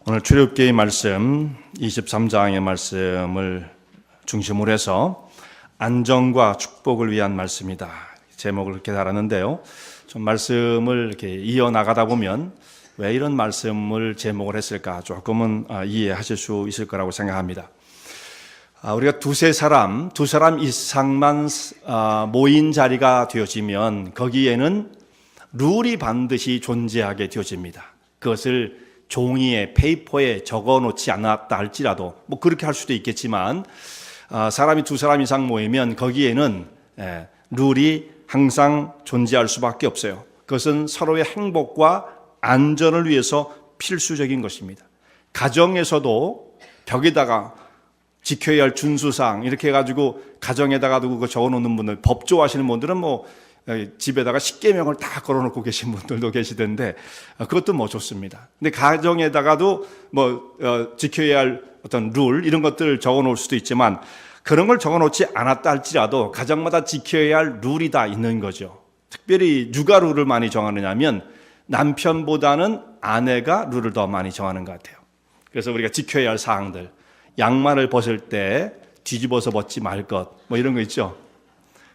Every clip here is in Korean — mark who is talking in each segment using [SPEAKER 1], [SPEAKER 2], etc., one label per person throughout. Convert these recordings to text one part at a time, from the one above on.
[SPEAKER 1] 오늘 출애굽기의 말씀 23장의 말씀을 중심으로 해서 안정과 축복을 위한 말씀이다. 제목을 그렇게 달았는데요. 좀 말씀을 이렇게 이어나가다 보면 왜 이런 말씀을 제목을 했을까 조금은 이해하실 수 있을 거라고 생각합니다. 우리가 두 사람 이상만 모인 자리가 되어지면 거기에는 룰이 반드시 존재하게 되어집니다. 그것을 종이에 페이퍼에 적어놓지 않았다 할지라도 뭐 그렇게 할 수도 있겠지만 사람이 두 사람 이상 모이면 거기에는 룰이 항상 존재할 수밖에 없어요. 그것은 서로의 행복과 안전을 위해서 필수적인 것입니다. 가정에서도 벽에다가 지켜야 할 준수사항 이렇게 해가지고 가정에다가 두고 적어놓는 분들, 법 좋아하시는 분들은 뭐 집에다가 십계명을 다 걸어놓고 계신 분들도 계시던데 그것도 뭐 좋습니다. 근데 가정에다가도 뭐 지켜야 할 어떤 룰 이런 것들을 적어놓을 수도 있지만 그런 걸 적어놓지 않았다 할지라도 가정마다 지켜야 할 룰이 다 있는 거죠. 특별히 누가 룰을 많이 정하느냐면 남편보다는 아내가 룰을 더 많이 정하는 것 같아요. 그래서 우리가 지켜야 할 사항들, 양말을 벗을 때 뒤집어서 벗지 말 것, 뭐 이런 거 있죠.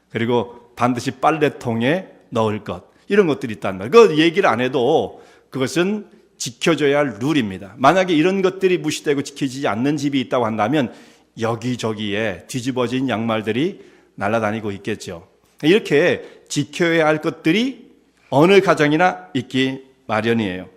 [SPEAKER 1] 그리고 반드시 빨래통에 넣을 것, 이런 것들이 있단 말이에요. 그 얘기를 안 해도 그것은 지켜져야 할 룰입니다. 만약에 이런 것들이 무시되고 지켜지지 않는 집이 있다고 한다면 여기저기에 뒤집어진 양말들이 날아다니고 있겠죠. 이렇게 지켜야 할 것들이 어느 가정이나 있기 마련이에요.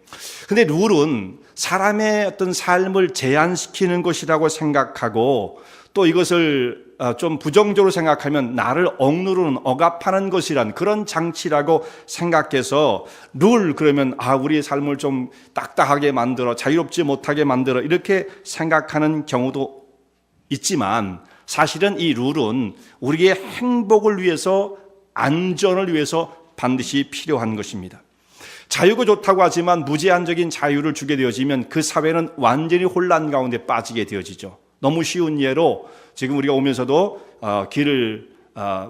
[SPEAKER 1] 근데 룰은 사람의 어떤 삶을 제한시키는 것이라고 생각하고 또 이것을 좀 부정적으로 생각하면 나를 억누르는 억압하는 것이란 그런 장치라고 생각해서 룰 그러면 우리의 삶을 좀 딱딱하게 만들어 자유롭지 못하게 만들어 이렇게 생각하는 경우도 있지만 사실은 이 룰은 우리의 행복을 위해서 안전을 위해서 반드시 필요한 것입니다. 자유가 좋다고 하지만 무제한적인 자유를 주게 되어지면 그 사회는 완전히 혼란 가운데 빠지게 되어지죠. 너무 쉬운 예로 지금 우리가 오면서도 길을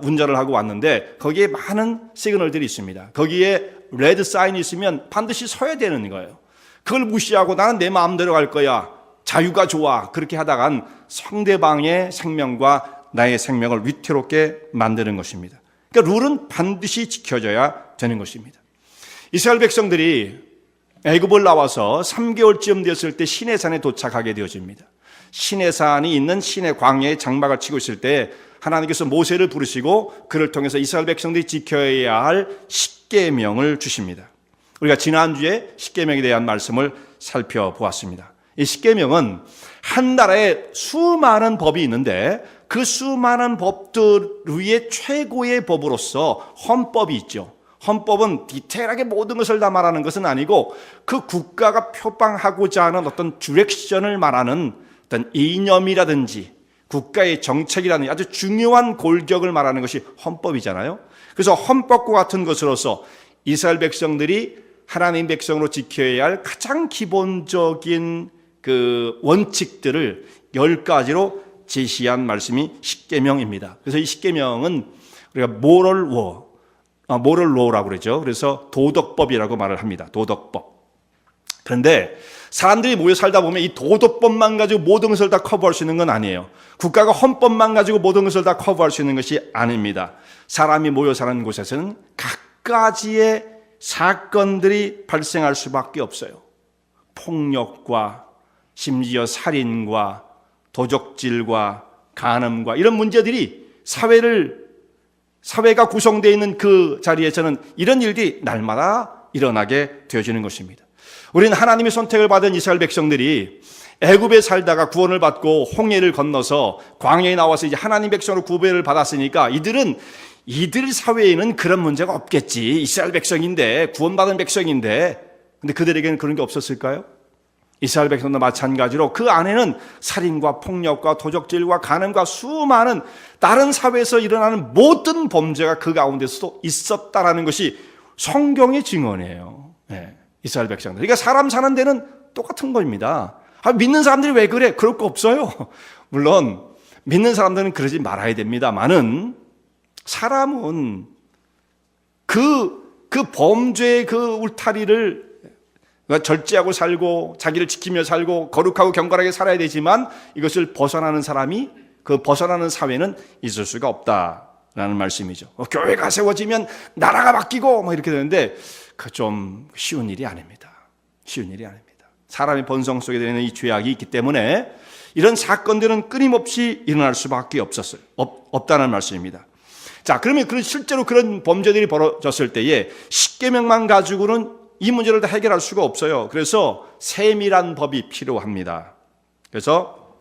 [SPEAKER 1] 운전을 하고 왔는데 거기에 많은 시그널들이 있습니다. 거기에 레드 사인이 있으면 반드시 서야 되는 거예요. 그걸 무시하고 나는 내 마음대로 갈 거야. 자유가 좋아. 그렇게 하다간 상대방의 생명과 나의 생명을 위태롭게 만드는 것입니다. 그러니까 룰은 반드시 지켜져야 되는 것입니다. 이스라엘 백성들이 애굽을 나와서 3개월쯤 되었을 때 시내산에 도착하게 되어집니다. 시내산이 있는 시내 광야에 장막을 치고 있을 때 하나님께서 모세를 부르시고 그를 통해서 이스라엘 백성들이 지켜야 할 십계명을 주십니다. 우리가 지난주에 십계명에 대한 말씀을 살펴보았습니다. 이 십계명은 한 나라에 수많은 법이 있는데 그 수많은 법들 위에 최고의 법으로서 헌법이 있죠. 헌법은 디테일하게 모든 것을 다 말하는 것은 아니고 그 국가가 표방하고자 하는 어떤 디렉션을 말하는 어떤 이념이라든지 국가의 정책이라든지 아주 중요한 골격을 말하는 것이 헌법이잖아요. 그래서 헌법과 같은 것으로서 이스라엘 백성들이 하나님 백성으로 지켜야 할 가장 기본적인 그 원칙들을 10가지로 제시한 말씀이 십계명입니다. 그래서 이 십계명은 우리가 모럴 로라고 그러죠. 그래서 도덕법이라고 말을 합니다. 도덕법. 그런데 사람들이 모여 살다 보면 이 도덕법만 가지고 모든 것을 다 커버할 수 있는 건 아니에요. 국가가 헌법만 가지고 모든 것을 다 커버할 수 있는 것이 아닙니다. 사람이 모여 사는 곳에서는 각가지의 사건들이 발생할 수밖에 없어요. 폭력과 심지어 살인과 도적질과 간음과 이런 문제들이 사회가 구성되어 있는 그 자리에서는 이런 일들이 날마다 일어나게 되어지는 것입니다. 우리는 하나님의 선택을 받은 이스라엘 백성들이 애굽에 살다가 구원을 받고 홍해를 건너서 광야에 나와서 이제 하나님 백성으로 구별을 받았으니까 이들 사회에는 그런 문제가 없겠지. 이스라엘 백성인데 구원받은 백성인데 근데 그들에게는 그런 게 없었을까요? 이스라엘 백성도 마찬가지로 그 안에는 살인과 폭력과 도적질과 간음과 수많은 다른 사회에서 일어나는 모든 범죄가 그 가운데서도 있었다라는 것이 성경의 증언이에요. 네. 이스라엘 백성들. 그러니까 사람 사는 데는 똑같은 겁니다. 믿는 사람들이 왜 그래? 그럴 거 없어요. 물론 믿는 사람들은 그러지 말아야 됩니다만은 사람은 그 범죄의 그 울타리를 그러니까 절제하고 살고 자기를 지키며 살고 거룩하고 경건하게 살아야 되지만 이것을 벗어나는 사람이, 그 벗어나는 사회는 있을 수가 없다라는 말씀이죠. 교회가 세워지면 나라가 바뀌고 뭐 이렇게 되는데 그 좀 쉬운 일이 아닙니다. 쉬운 일이 아닙니다. 사람의 본성 속에 되는 이 죄악이 있기 때문에 이런 사건들은 끊임없이 일어날 수밖에 없다는 말씀입니다. 자, 그러면 실제로 그런 범죄들이 벌어졌을 때에 십계명만 가지고는 이 문제를 다 해결할 수가 없어요. 그래서 세밀한 법이 필요합니다. 그래서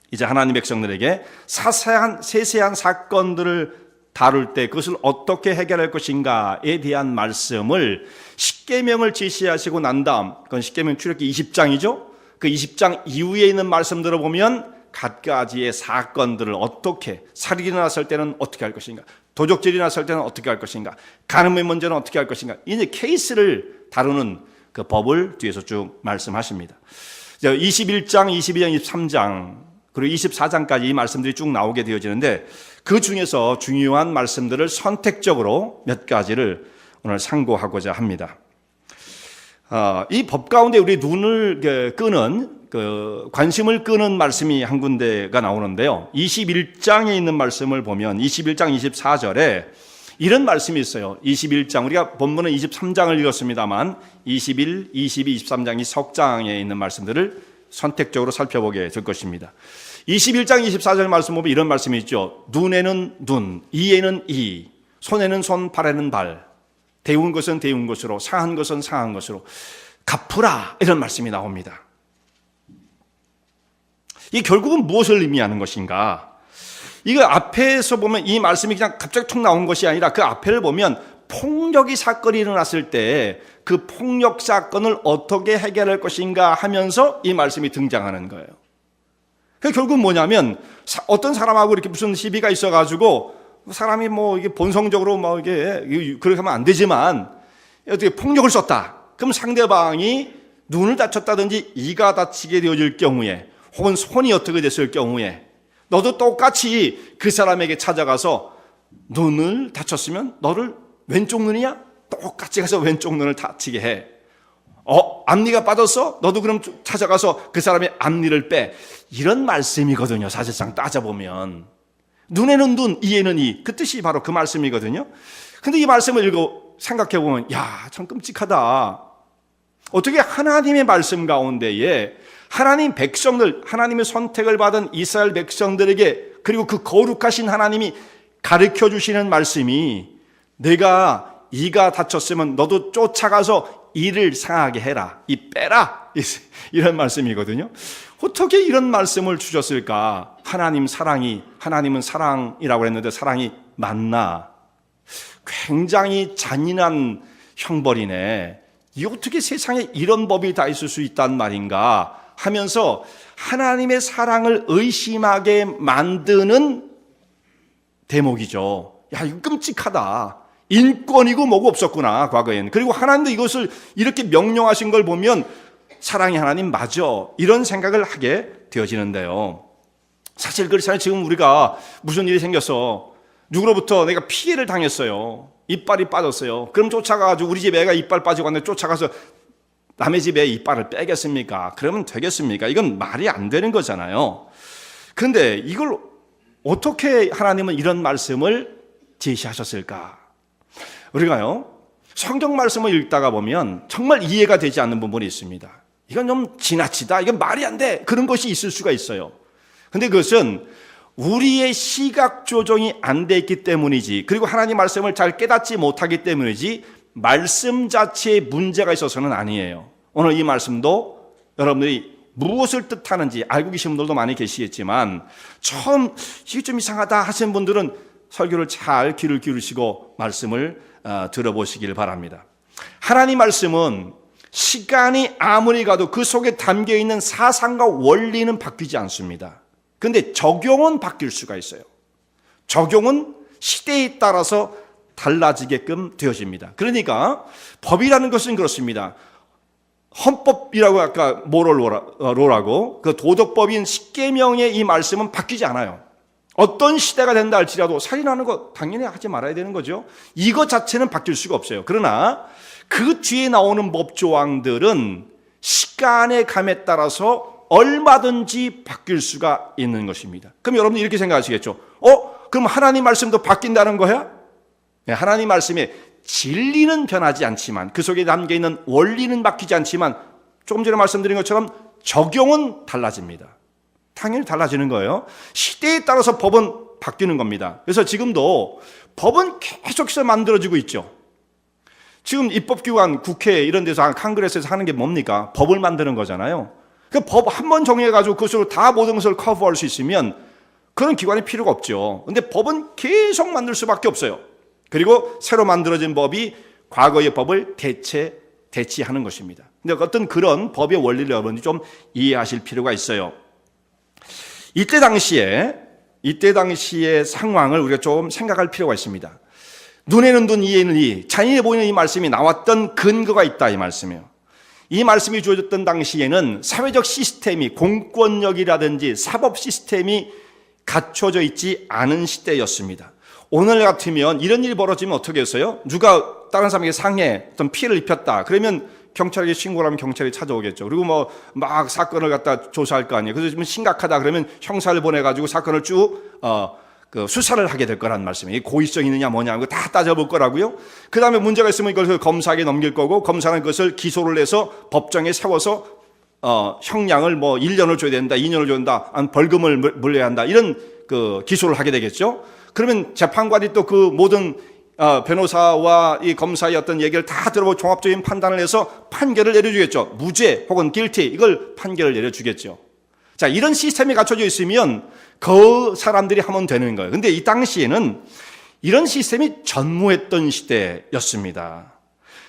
[SPEAKER 1] 이제 하나님 백성들에게 세세한 사건들을 다룰 때 그것을 어떻게 해결할 것인가에 대한 말씀을 십계명을 제시하시고 난 다음, 그건 십계명 출애굽기 20장이죠. 그 20장 이후에 있는 말씀들을 보면 갖가지의 사건들을 어떻게, 살인이 났을 때는 어떻게 할 것인가, 도적질이 났을 때는 어떻게 할 것인가, 간음의 문제는 어떻게 할 것인가, 이제 케이스를 다루는 그 법을 뒤에서 쭉 말씀하십니다. 21장, 22장, 23장 그리고 24장까지 이 말씀들이 쭉 나오게 되어지는데 그 중에서 중요한 말씀들을 선택적으로 몇 가지를 오늘 상고하고자 합니다. 이 법 가운데 우리 눈을 끄는, 관심을 끄는 말씀이 한 군데가 나오는데요. 21장에 있는 말씀을 보면 21장 24절에 이런 말씀이 있어요. 21장, 우리가 본문은 23장을 읽었습니다만 21, 22, 23장이 석장에 있는 말씀들을 선택적으로 살펴보게 될 것입니다. 21장 24절 말씀 보면 이런 말씀이 있죠. 눈에는 눈, 이에는 이, 손에는 손, 발에는 발, 데운 것은 데운 것으로, 상한 것은 상한 것으로 갚으라, 이런 말씀이 나옵니다. 이 결국은 무엇을 의미하는 것인가? 이거 앞에서 보면 이 말씀이 그냥 갑자기 툭 나온 것이 아니라 그 앞에를 보면 폭력이 사건이 일어났을 때 그 폭력 사건을 어떻게 해결할 것인가 하면서 이 말씀이 등장하는 거예요. 결국 뭐냐면 어떤 사람하고 이렇게 무슨 시비가 있어가지고 사람이 뭐 이게 본성적으로 뭐 이게 그렇게 하면 안 되지만 어떻게 폭력을 썼다. 그럼 상대방이 눈을 다쳤다든지 이가 다치게 되어질 경우에 혹은 손이 어떻게 됐을 경우에 너도 똑같이 그 사람에게 찾아가서 눈을 다쳤으면 너를 왼쪽 눈이야? 똑같이 가서 왼쪽 눈을 다치게 해. 앞니가 빠졌어? 너도 그럼 찾아가서 그 사람의 앞니를 빼. 이런 말씀이거든요. 사실상 따져보면 눈에는 눈, 이에는 이, 그 뜻이 바로 그 말씀이거든요. 근데 이 말씀을 읽고 생각해보면 야, 참 끔찍하다. 어떻게 하나님의 말씀 가운데에 하나님 백성들, 하나님의 선택을 받은 이스라엘 백성들에게 그리고 그 거룩하신 하나님이 가르쳐 주시는 말씀이 내가 이가 다쳤으면 너도 쫓아가서 이를 상하게 해라, 이 빼라, 이런 말씀이거든요. 어떻게 이런 말씀을 주셨을까? 하나님은 사랑이라고 했는데 사랑이 맞나? 굉장히 잔인한 형벌이네. 이 어떻게 세상에 이런 법이 다 있을 수 있단 말인가 하면서 하나님의 사랑을 의심하게 만드는 대목이죠. 야, 이거 끔찍하다. 인권이고 뭐고 없었구나, 과거에는. 그리고 하나님도 이것을 이렇게 명령하신 걸 보면 사랑의 하나님 맞아, 이런 생각을 하게 되어지는데요. 사실 그렇잖아요. 지금 우리가 무슨 일이 생겼어, 누구로부터 내가 피해를 당했어요, 이빨이 빠졌어요. 그럼 쫓아가가지고 우리 집 애가 이빨 빠지고 왔는데 쫓아가서 남의 집에 이빨을 빼겠습니까? 그러면 되겠습니까? 이건 말이 안 되는 거잖아요. 그런데 이걸 어떻게 하나님은 이런 말씀을 제시하셨을까? 우리가요, 성경 말씀을 읽다가 보면 정말 이해가 되지 않는 부분이 있습니다. 이건 좀 지나치다, 이건 말이 안 돼, 그런 것이 있을 수가 있어요. 근데 그것은 우리의 시각 조정이 안 돼 있기 때문이지, 그리고 하나님 말씀을 잘 깨닫지 못하기 때문이지 말씀 자체에 문제가 있어서는 아니에요. 오늘 이 말씀도 여러분들이 무엇을 뜻하는지 알고 계신 분들도 많이 계시겠지만 처음 이게 좀 이상하다 하시는 분들은 설교를 잘 귀를 기울이시고 말씀을 들어보시길 바랍니다. 하나님 말씀은 시간이 아무리 가도 그 속에 담겨있는 사상과 원리는 바뀌지 않습니다. 그런데 적용은 바뀔 수가 있어요. 적용은 시대에 따라서 달라지게끔 되어집니다. 그러니까 법이라는 것은 그렇습니다. 헌법이라고 아까 모럴로라고 그 도덕법인 십계명의 이 말씀은 바뀌지 않아요. 어떤 시대가 된다 할지라도 살인하는 거 당연히 하지 말아야 되는 거죠. 이것 자체는 바뀔 수가 없어요. 그러나 그 뒤에 나오는 법조항들은 시간의 감에 따라서 얼마든지 바뀔 수가 있는 것입니다. 그럼 여러분들 이렇게 생각하시겠죠? 그럼 하나님 말씀도 바뀐다는 거야? 네, 하나님 말씀의 진리는 변하지 않지만, 그 속에 담겨있는 원리는 바뀌지 않지만, 조금 전에 말씀드린 것처럼 적용은 달라집니다. 당연히 달라지는 거예요. 시대에 따라서 법은 바뀌는 겁니다. 그래서 지금도 법은 계속해서 만들어지고 있죠. 지금 입법기관, 국회 이런 데서, 칸그레스에서 하는 게 뭡니까? 법을 만드는 거잖아요. 그 법 한 번 정해가지고 그것으로 다 모든 것을 커버할 수 있으면 그런 기관이 필요가 없죠. 근데 법은 계속 만들 수밖에 없어요. 그리고 새로 만들어진 법이 과거의 법을 대체하는 것입니다. 근데 어떤 그런 법의 원리를 여러분이 좀 이해하실 필요가 있어요. 이때 당시의 상황을 우리가 좀 생각할 필요가 있습니다. 눈에는 눈, 이에는 이, 잔인해 보이는 이 말씀이 나왔던 근거가 있다, 이 말씀이에요. 이 말씀이 주어졌던 당시에는 사회적 시스템이, 공권력이라든지 사법 시스템이 갖춰져 있지 않은 시대였습니다. 오늘 같으면 이런 일이 벌어지면 어떻게 했어요? 누가 다른 사람에게 상해, 어떤 피해를 입혔다. 그러면 경찰에게 신고를 하면 경찰이 찾아오겠죠. 그리고 막 사건을 갖다 조사할 거 아니에요. 그래서 좀 심각하다 그러면 형사를 보내가지고 사건을 쭉 수사를 하게 될 거란 말씀이에요. 고의성 있느냐 뭐냐 이거 다 따져볼 거라고요. 그 다음에 문제가 있으면 이걸 검사에게 넘길 거고, 검사는 그것을 기소를 해서 법정에 세워서 형량을 1년을 줘야 된다, 2년을 줘야 된다, 벌금을 물려야 한다, 이런 기소를 하게 되겠죠. 그러면 재판관이 또 그 모든 변호사와 이 검사의 어떤 얘기를 다 들어보고 종합적인 판단을 해서 판결을 내려주겠죠. 무죄 혹은 guilty, 이걸 판결을 내려주겠죠. 자, 이런 시스템이 갖춰져 있으면 그 사람들이 하면 되는 거예요. 근데 이 당시에는 이런 시스템이 전무했던 시대였습니다.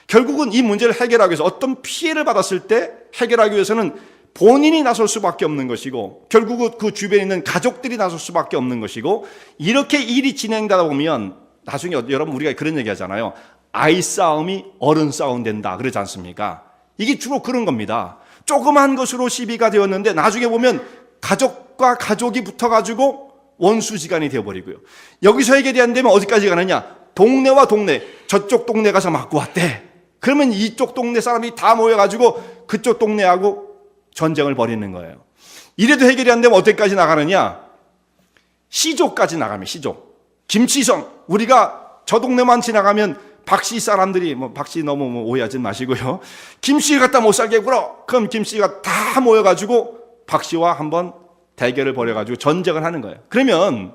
[SPEAKER 1] 결국은 이 문제를 해결하기 위해서, 어떤 피해를 받았을 때 해결하기 위해서는 본인이 나설 수밖에 없는 것이고, 결국은 그 주변에 있는 가족들이 나설 수밖에 없는 것이고, 이렇게 일이 진행되다 보면 나중에 여러분 우리가 그런 얘기 하잖아요. 아이 싸움이 어른 싸움 된다 그러지 않습니까? 이게 주로 그런 겁니다. 조그만 것으로 시비가 되었는데 나중에 보면 가족과 가족이 붙어가지고 원수지간이 되어버리고요. 여기서 해결이 안 되면 어디까지 가느냐? 동네와 동네, 저쪽 동네 가서 맞고 왔대. 그러면 이쪽 동네 사람이 다 모여가지고 그쪽 동네하고 전쟁을 벌이는 거예요. 이래도 해결이 안 되면 어디까지 나가느냐? 시조까지 나가면, 시조. 김치성, 우리가 저 동네만 지나가면 박씨 사람들이, 박씨 너무 오해하지 마시고요. 김씨를 갖다 못 살게 굴어. 그럼 김씨가 다 모여가지고 박씨와 한번 대결을 벌여가지고 전쟁을 하는 거예요. 그러면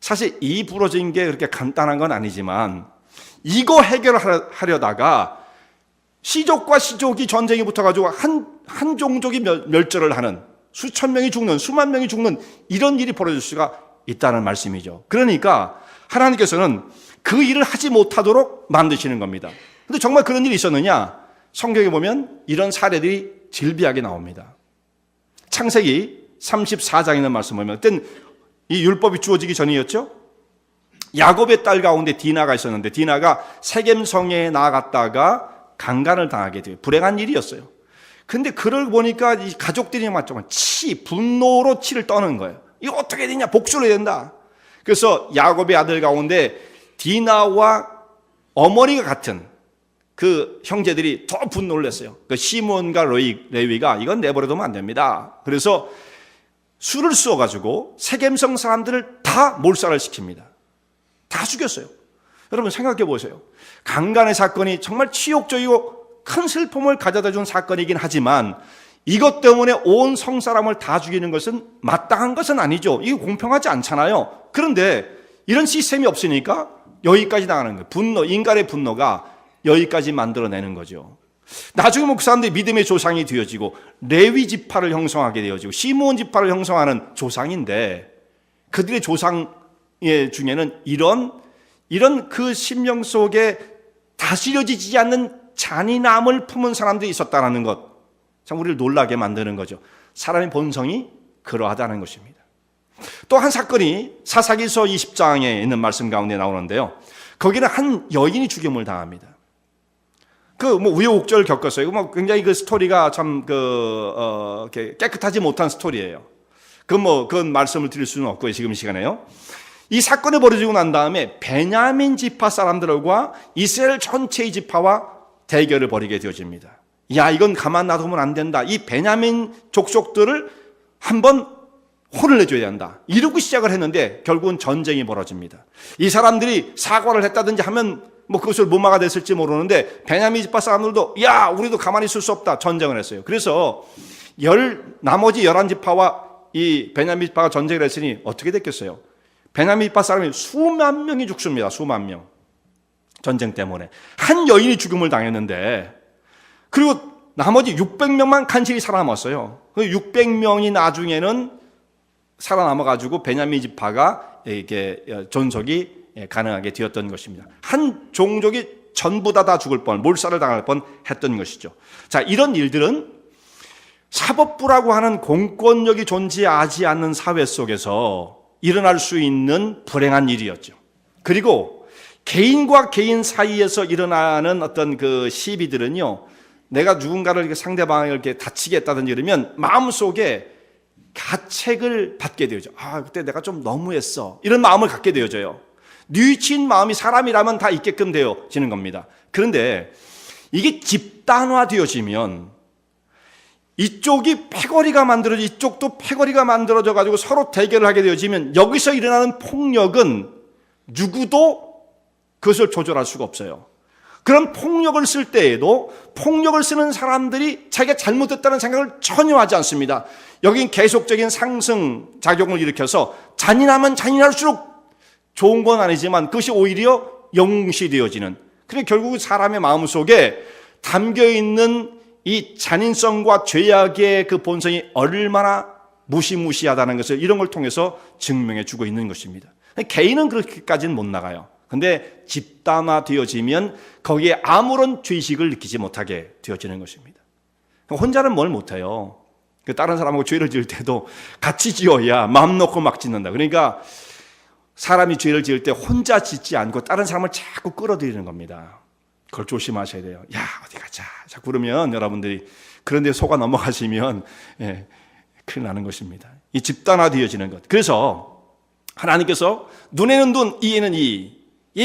[SPEAKER 1] 사실 이 부러진 게 그렇게 간단한 건 아니지만, 이거 해결하려다가 시족과 시족이 전쟁이 붙어가지고 한 종족이 멸절을 하는, 수천 명이 죽는, 수만 명이 죽는 이런 일이 벌어질 수가 있다는 말씀이죠. 그러니까 하나님께서는 그 일을 하지 못하도록 만드시는 겁니다. 근데 정말 그런 일이 있었느냐? 성경에 보면 이런 사례들이 질비하게 나옵니다. 창세기 34장에 있는 말씀 보면, 그땐 이 율법이 주어지기 전이었죠. 야곱의 딸 가운데 디나가 있었는데, 디나가 세겜성에 나아갔다가 강간을 당하게 돼요. 불행한 일이었어요. 근데 그걸 보니까 이 가족들이 막 분노로 치를 떠는 거예요. 이거 어떻게 되냐? 복수를 해야 된다. 그래서 야곱의 아들 가운데 디나와 어머니가 같은 그 형제들이 더 분노를 냈어요. 그 시몬과 레위가 이건 내버려두면 안 됩니다. 그래서 술을 쏘가지고 세겜성 사람들을 다 몰살을 시킵니다. 다 죽였어요. 여러분 생각해 보세요. 강간의 사건이 정말 치욕적이고 큰 슬픔을 가져다 준 사건이긴 하지만, 이것 때문에 온 성사람을 다 죽이는 것은 마땅한 것은 아니죠. 이게 공평하지 않잖아요. 그런데 이런 시스템이 없으니까 여기까지 나가는 거예요. 분노, 인간의 분노가 여기까지 만들어내는 거죠. 나중에 그 사람들이 믿음의 조상이 되어지고 레위 지파를 형성하게 되어지고 시므온 지파를 형성하는 조상인데, 그들의 조상의 중에는 이런 그 심령 속에 다스려지지 않는 잔인함을 품은 사람들이 있었다는 것, 참 우리를 놀라게 만드는 거죠. 사람의 본성이 그러하다는 것입니다. 또 한 사건이 사사기서 20장에 있는 말씀 가운데 나오는데요. 거기는 한 여인이 죽임을 당합니다. 우여곡절을 겪었어요. 굉장히 그 스토리가 참 깨끗하지 못한 스토리예요. 그건 말씀을 드릴 수는 없고요, 지금 이 시간에요. 이 사건이 벌어지고 난 다음에 베냐민 지파 사람들과 이스라엘 전체의 지파와 대결을 벌이게 되어집니다. 야, 이건 가만 놔두면 안 된다. 이 베냐민 족속들을 한번 혼을 내줘야 한다. 이러고 시작을 했는데 결국은 전쟁이 벌어집니다. 이 사람들이 사과를 했다든지 하면 그것을 못 막아냈을지 모르는데 베냐민 집파 사람들도 야, 우리도 가만히 있을 수 없다. 전쟁을 했어요. 그래서 나머지 11지파와 이 베냐민 지파가 전쟁을 했으니 어떻게 됐겠어요? 베냐민 지파 사람이 수만 명이 죽습니다. 수만 명. 전쟁 때문에. 한 여인이 죽음을 당했는데 그리고 나머지 600명만 간신히 살아남았어요. 그 600명이 나중에는 살아남아가지고 베냐민 지파가 이게 존속이 가능하게 되었던 것입니다. 한 종족이 전부 다 죽을 뻔, 몰살을 당할 뻔 했던 것이죠. 자, 이런 일들은 사법부라고 하는 공권력이 존재하지 않는 사회 속에서 일어날 수 있는 불행한 일이었죠. 그리고 개인과 개인 사이에서 일어나는 어떤 그 시비들은요, 내가 누군가를 이렇게 상대방을 이렇게 다치게 했다든지 이러면 마음속에 가책을 받게 되어져. 아, 그때 내가 좀 너무했어. 이런 마음을 갖게 되어져요. 뉘우친 마음이 사람이라면 다 있게끔 되어지는 겁니다. 그런데 이게 집단화되어지면 이쪽이 패거리가 만들어져 이쪽도 패거리가 만들어져 가지고 서로 대결을 하게 되어지면 여기서 일어나는 폭력은 누구도 그것을 조절할 수가 없어요. 그런 폭력을 쓸 때에도 폭력을 쓰는 사람들이 자기가 잘못했다는 생각을 전혀 하지 않습니다. 여긴 계속적인 상승 작용을 일으켜서 잔인하면 잔인할수록 좋은 건 아니지만 그것이 오히려 영웅시되어지는, 그래 결국 사람의 마음속에 담겨있는 이 잔인성과 죄악의 그 본성이 얼마나 무시무시하다는 것을 이런 걸 통해서 증명해 주고 있는 것입니다. 개인은 그렇게까지는 못 나가요. 근데 집단화되어지면 거기에 아무런 죄의식을 느끼지 못하게 되어지는 것입니다. 혼자는 뭘 못해요. 다른 사람하고 죄를 지을 때도 같이 지어야 마음 놓고 막 짓는다. 그러니까 사람이 죄를 지을 때 혼자 짓지 않고 다른 사람을 자꾸 끌어들이는 겁니다. 그걸 조심하셔야 돼요. 야, 어디 가자. 자꾸 그러면 여러분들이 그런데 속아 넘어가시면 큰일 나는 것입니다. 이 집단화되어지는 것. 그래서 하나님께서 눈에는 눈, 이에는 이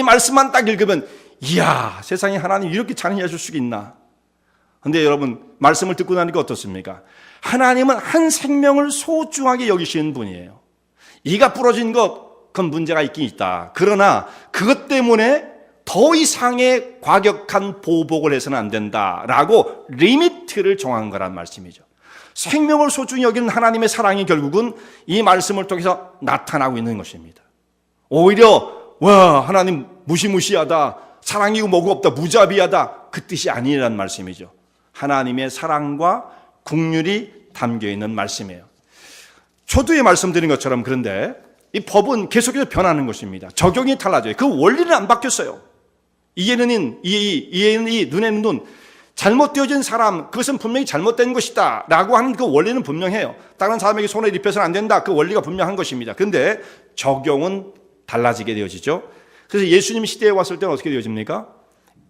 [SPEAKER 1] 말씀만 딱 읽으면 이야, 세상에 하나님 이렇게 잔인하실 수가 있나. 그런데 여러분 말씀을 듣고 나니까 어떻습니까? 하나님은 한 생명을 소중하게 여기시는 분이에요. 이가 부러진 것, 그건 문제가 있긴 있다. 그러나 그것 때문에 더 이상의 과격한 보복을 해서는 안 된다라고 리미트를 정한 거란 말씀이죠. 생명을 소중히 여기는 하나님의 사랑이 결국은 이 말씀을 통해서 나타나고 있는 것입니다. 오히려 와, 하나님 무시무시하다, 사랑이고 뭐고 없다, 무자비하다, 그 뜻이 아니란 말씀이죠. 하나님의 사랑과 긍휼이 담겨있는 말씀이에요. 초두에 말씀드린 것처럼 그런데 이 법은 계속해서 변하는 것입니다. 적용이 달라져요. 그 원리는 안 바뀌었어요. 이에는 이, 눈에는 눈. 잘못되어진 사람, 그것은 분명히 잘못된 것이다 라고 하는 그 원리는 분명해요. 다른 사람에게 손을 입혀서는 안 된다, 그 원리가 분명한 것입니다. 그런데 적용은 달라지게 되어지죠. 그래서 예수님 시대에 왔을 때는 어떻게 되어집니까?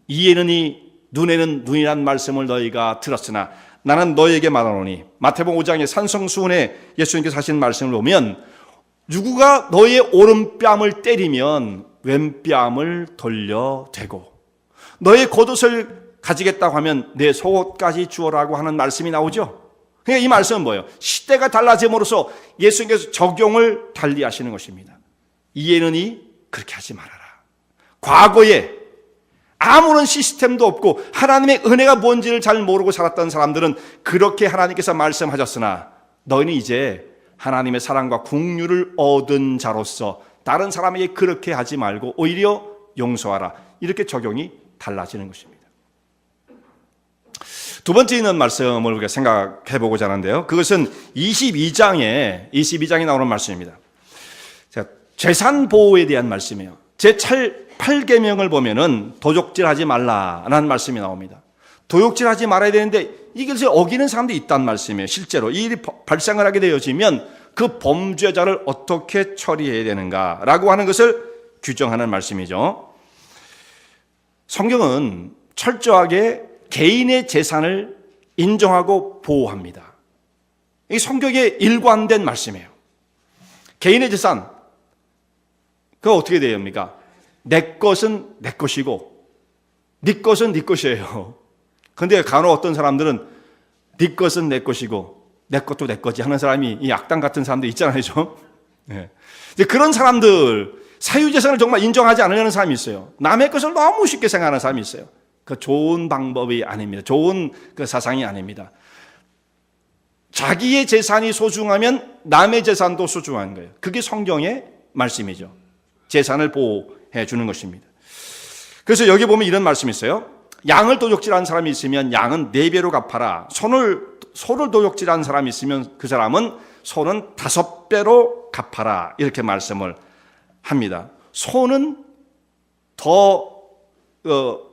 [SPEAKER 1] 이에는 이, 눈에는 눈이란 말씀을 너희가 들었으나 나는 너희에게 말하노니, 마태복음 5장의 산성수훈에 예수님께서 하신 말씀을 보면 누구가 너희의 오른뺨을 때리면 왼뺨을 돌려대고, 너의 겉옷을 가지겠다고 하면 내 속옷까지 주어라고 하는 말씀이 나오죠. 그러니까 이 말씀은 뭐예요? 시대가 달라짐으로써 예수님께서 적용을 달리 하시는 것입니다. 이에는 이, 그렇게 하지 말아라. 과거에 아무런 시스템도 없고 하나님의 은혜가 뭔지를 잘 모르고 살았던 사람들은 그렇게 하나님께서 말씀하셨으나 너희는 이제 하나님의 사랑과 긍휼을 얻은 자로서 다른 사람에게 그렇게 하지 말고 오히려 용서하라. 이렇게 적용이 달라지는 것입니다. 두 번째 있는 말씀을 우리가 생각해 보고자 하는데요. 그것은 22장에 나오는 말씀입니다. 재산 보호에 대한 말씀이에요. 제8계명을 보면은 도적질하지 말라라는 말씀이 나옵니다. 도둑질하지 말아야 되는데 이것을 어기는 사람들이 있다는 말씀이에요. 실제로 이 일이 발생을 하게 되어지면 그 범죄자를 어떻게 처리해야 되는가라고 하는 것을 규정하는 말씀이죠. 성경은 철저하게 개인의 재산을 인정하고 보호합니다. 이 성경에 일관된 말씀이에요. 개인의 재산, 그거 어떻게 돼야 합니까? 내 것은 내 것이고 네 것은 네 것이에요. 근데 간혹 어떤 사람들은 네 것은 내 것이고 내 것도 내 거지 하는 사람이 이 악당 같은 사람들 있잖아요. 좀. 네. 그런 사람들, 사유재산을 정말 인정하지 않으려는 사람이 있어요. 남의 것을 너무 쉽게 생각하는 사람이 있어요. 그 좋은 방법이 아닙니다. 좋은 그 사상이 아닙니다. 자기의 재산이 소중하면 남의 재산도 소중한 거예요. 그게 성경의 말씀이죠. 재산을 보호해 주는 것입니다. 그래서 여기 보면 이런 말씀이 있어요. 양을 도적질하는 사람이 있으면 양은 4배로 갚아라. 소를 도적질하는 사람이 있으면 그 사람은 소는 5배로 갚아라. 이렇게 말씀을 합니다. 소는 더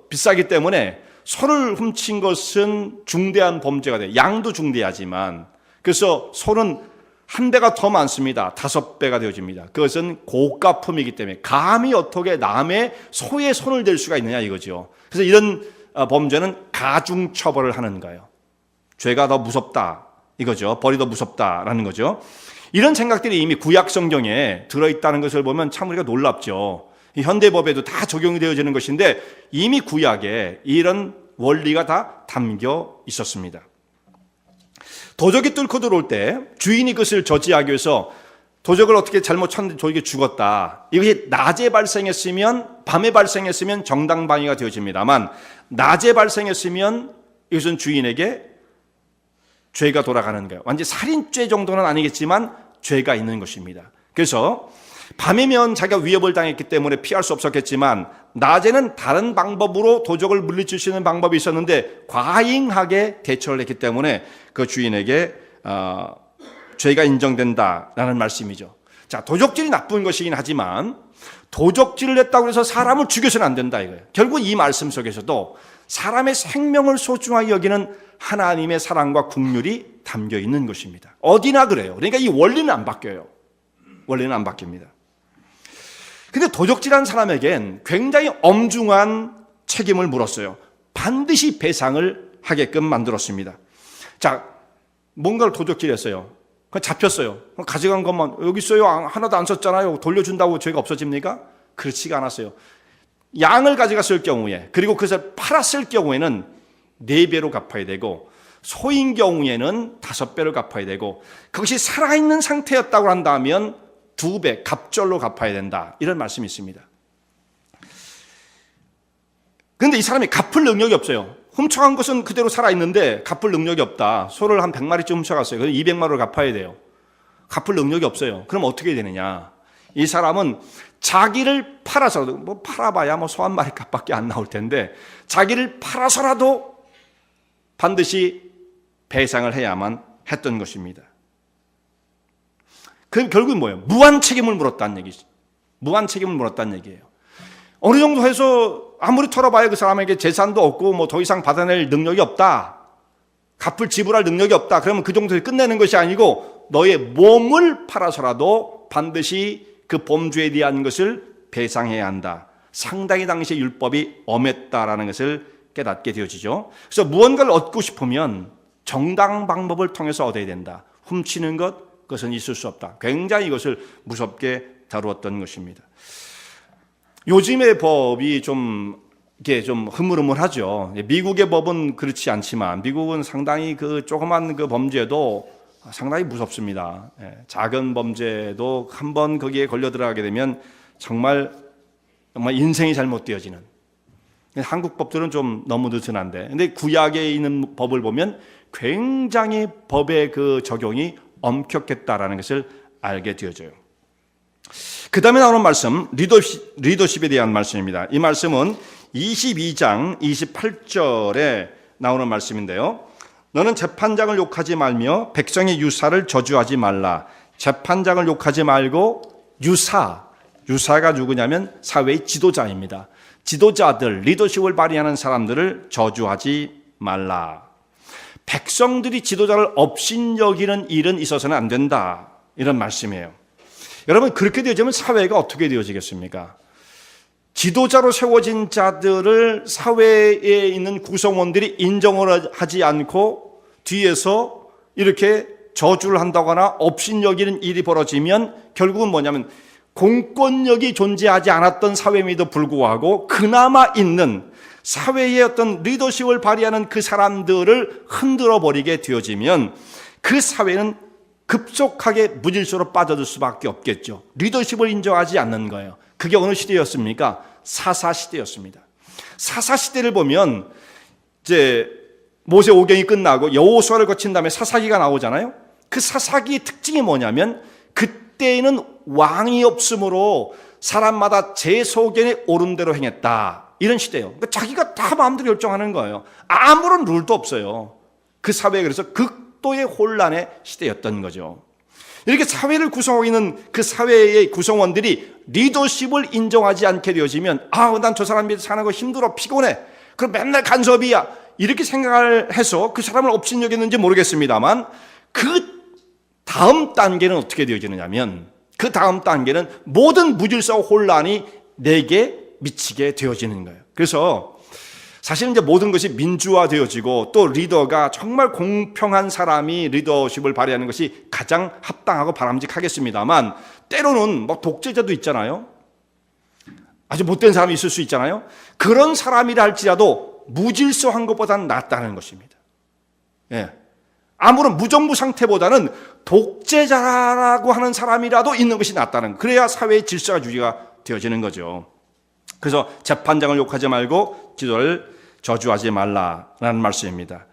[SPEAKER 1] 비싸기 때문에 소를 훔친 것은 중대한 범죄가 돼요. 양도 중대하지만, 그래서 소는 한 배가 더 많습니다. 5배가 되어집니다. 그것은 고가품이기 때문에 감히 어떻게 남의 소의 손을 댈 수가 있느냐 이거죠. 그래서 이런 범죄는 가중처벌을 하는 거예요. 죄가 더 무섭다 이거죠. 벌이 더 무섭다라는 거죠. 이런 생각들이 이미 구약 성경에 들어있다는 것을 보면 참 우리가 놀랍죠. 현대법에도 다 적용이 되어지는 것인데 이미 구약에 이런 원리가 다 담겨 있었습니다. 도적이 뚫고 들어올 때 주인이 그것을 저지하기 위해서 도적을 어떻게 잘못 쳤는데 도적이 죽었다. 이것이 낮에 발생했으면, 밤에 발생했으면 정당방위가 되어집니다만 낮에 발생했으면 이것은 주인에게 죄가 돌아가는 거예요. 완전 살인죄 정도는 아니겠지만 죄가 있는 것입니다. 그래서 밤이면 자기가 위협을 당했기 때문에 피할 수 없었겠지만 낮에는 다른 방법으로 도적을 물리칠 수 있는 방법이 있었는데 과잉하게 대처를 했기 때문에 그 주인에게 죄가 인정된다라는 말씀이죠. 자, 도적질이 나쁜 것이긴 하지만 도적질을 했다고 해서 사람을 죽여서는 안 된다 이거예요. 결국 이 말씀 속에서도 사람의 생명을 소중하게 여기는 하나님의 사랑과 긍휼이 담겨 있는 것입니다. 어디나 그래요. 그러니까 이 원리는 안 바뀌어요. 원리는 안 바뀝니다. 근데 도적질한 사람에겐 굉장히 엄중한 책임을 물었어요. 반드시 배상을 하게끔 만들었습니다. 자, 뭔가를 도적질했어요. 잡혔어요. 가져간 것만 여기 있어요. 하나도 안 썼잖아요. 돌려준다고 죄가 없어집니까? 그렇지가 않았어요. 양을 가져갔을 경우에, 그리고 그것을 팔았을 경우에는 4배로 갚아야 되고, 소인 경우에는 5배로 갚아야 되고, 그것이 살아있는 상태였다고 한다면 2배, 갑절로 갚아야 된다. 이런 말씀이 있습니다. 그런데 이 사람이 갚을 능력이 없어요. 훔쳐간 것은 그대로 살아있는데 갚을 능력이 없다. 소를 한 100마리쯤 훔쳐갔어요. 그래서 200만 원을 갚아야 돼요. 갚을 능력이 없어요. 그럼 어떻게 되느냐? 이 사람은 자기를 팔아서, 팔아봐야 소 한 마리 값밖에 안 나올 텐데 자기를 팔아서라도 반드시 배상을 해야만 했던 것입니다. 그럼 결국은 뭐예요? 무한 책임을 물었다는 얘기죠. 무한 책임을 물었다는 얘기예요. 어느 정도 해서 아무리 털어봐야 그 사람에게 재산도 없고 더 이상 받아낼 능력이 없다. 갚을 지불할 능력이 없다. 그러면 그 정도에 끝내는 것이 아니고 너의 몸을 팔아서라도 반드시 그 범죄에 대한 것을 배상해야 한다. 상당히 당시 율법이 엄했다라는 것을 깨닫게 되어지죠. 그래서 무언가를 얻고 싶으면 정당 방법을 통해서 얻어야 된다. 훔치는 것, 그것은 있을 수 없다. 굉장히 이것을 무섭게 다루었던 것입니다. 요즘의 법이 이게 좀 흐물흐물하죠. 미국의 법은 그렇지 않지만 미국은 상당히 그 조그만 그 범죄도 상당히 무섭습니다. 작은 범죄도 한번 거기에 걸려 들어가게 되면 정말 인생이 잘못되어지는. 한국 법들은 좀 너무 느슨한데, 근데 구약에 있는 법을 보면 굉장히 법의 그 적용이 엄격했다라는 것을 알게 되어져요. 그 다음에 나오는 말씀, 리더십에 대한 말씀입니다. 이 말씀은 22장 28절에 나오는 말씀인데요. 너는 재판장을 욕하지 말며 백성의 유사를 저주하지 말라. 재판장을 욕하지 말고 유사가 누구냐면 사회의 지도자입니다. 지도자들, 리더십을 발휘하는 사람들을 저주하지 말라. 백성들이 지도자를 업신여기는 일은 있어서는 안 된다. 이런 말씀이에요. 여러분, 그렇게 되어지면 사회가 어떻게 되어지겠습니까? 지도자로 세워진 자들을 사회에 있는 구성원들이 인정을 하지 않고 뒤에서 이렇게 저주를 한다거나 업신여기는 일이 벌어지면 결국은 뭐냐면 공권력이 존재하지 않았던 사회임에도 불구하고 그나마 있는 사회의 어떤 리더십을 발휘하는 그 사람들을 흔들어 버리게 되어지면 그 사회는 급속하게 무질서로 빠져들 수밖에 없겠죠. 리더십을 인정하지 않는 거예요. 그게 어느 시대였습니까? 사사시대였습니다. 사사시대를 보면 이제 모세 오경이 끝나고 여호수아를 거친 다음에 사사기가 나오잖아요. 그 사사기의 특징이 뭐냐면 그때는 왕이 없으므로 사람마다 제 소견에 옳은 대로 행했다. 이런 시대예요. 그러니까 자기가 다 마음대로 결정하는 거예요. 아무런 룰도 없어요. 그 사회에 그래서 극도의 혼란의 시대였던 거죠. 이렇게 사회를 구성하고 있는 그 사회의 구성원들이 리더십을 인정하지 않게 되어지면 난 저 사람 밑에 사는 거 힘들어 피곤해. 그럼 맨날 간섭이야. 이렇게 생각을 해서 그 사람을 업신여겼는지 모르겠습니다만 그 다음 단계는 어떻게 되어지느냐면 그 다음 단계는 모든 무질서와 혼란이 내게 미치게 되어지는 거예요. 그래서 사실은 이제 모든 것이 민주화되어지고 또 리더가 정말 공평한 사람이 리더십을 발휘하는 것이 가장 합당하고 바람직하겠습니다만 때로는 막 독재자도 있잖아요. 아주 못된 사람이 있을 수 있잖아요. 그런 사람이라 할지라도 무질서한 것보다는 낫다는 것입니다. 예. 아무런 무정부 상태보다는 독재자라고 하는 사람이라도 있는 것이 낫다는, 그래야 사회의 질서가 유지가 되어지는 거죠. 그래서 재판장을 욕하지 말고 지도를 저주하지 말라라는 말씀입니다.